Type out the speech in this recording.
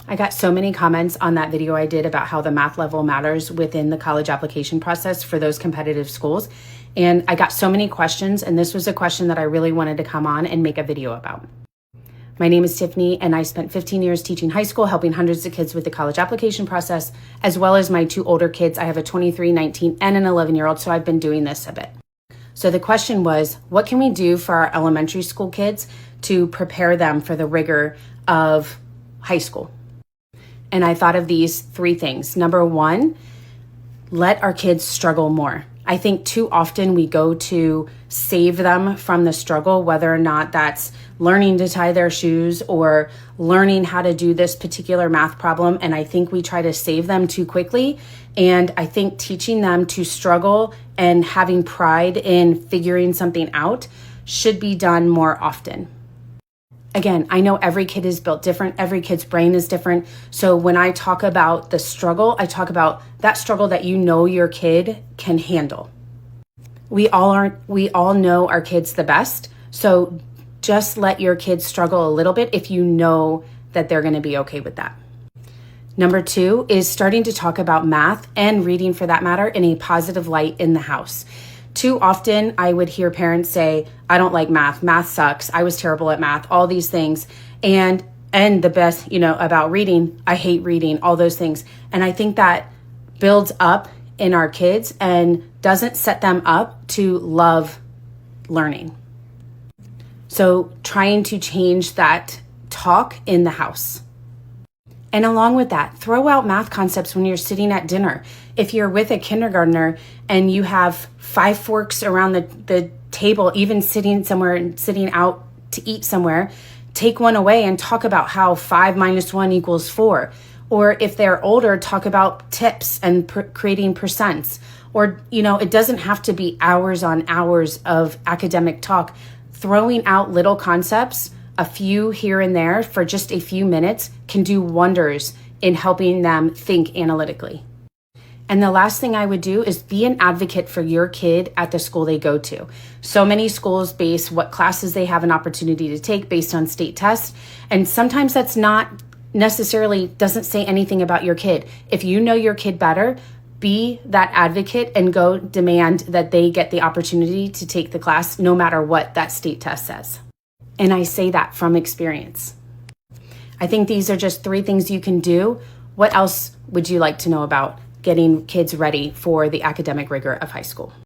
I got so many comments on that video I did about how the math level matters within the college application process for those competitive schools. And I got so many questions, and this was a question that I really wanted to come on and make a video about. My name is Tiffany, and I spent 15 years teaching high school, helping hundreds of kids with the college application process, as well as my two older kids. I have a 23, 19, and an 11-year-old, so I've been doing this a bit. So the question was, what can we do for our elementary school kids to prepare them for the rigor of high school? And I thought of these three things. Number one, let our kids struggle more. I think too often we go to save them from the struggle, whether or not that's learning to tie their shoes or learning how to do this particular math problem. And I think we try to save them too quickly. And I think teaching them to struggle and having pride in figuring something out should be done more often. Again, I know every kid is built different. Every kid's brain is different. So when I talk about the struggle, I talk about that struggle that you know your kid can handle. We all know our kids the best. So just let your kids struggle a little bit if you know that they're going to be okay with that. Number two is starting to talk about math and reading, for that matter, in a positive light in the house. Too often, I would hear parents say, I don't like math. Math sucks. I was terrible at math, all these things. And the best, about reading, I hate reading, all those things. And I think that builds up in our kids and doesn't set them up to love learning. So trying to change that talk in the house. And along with that, throw out math concepts when you're sitting at dinner. If you're with a kindergartner and you have 5 forks around the table, even sitting somewhere and sitting out to eat somewhere, take one away and talk about how 5 minus 1 equals 4. Or if they're older, talk about tips and creating percents. Or, it doesn't have to be hours on hours of academic talk. Throwing out little concepts, a few here and there for just a few minutes, can do wonders in helping them think analytically. And the last thing I would do is be an advocate for your kid at the school they go to. So many schools base what classes they have an opportunity to take based on state tests. And sometimes that's not necessarily, doesn't say anything about your kid. If you know your kid better, be that advocate and go demand that they get the opportunity to take the class no matter what that state test says. And I say that from experience. I think these are just 3 things you can do. What else would you like to know about getting kids ready for the academic rigor of high school?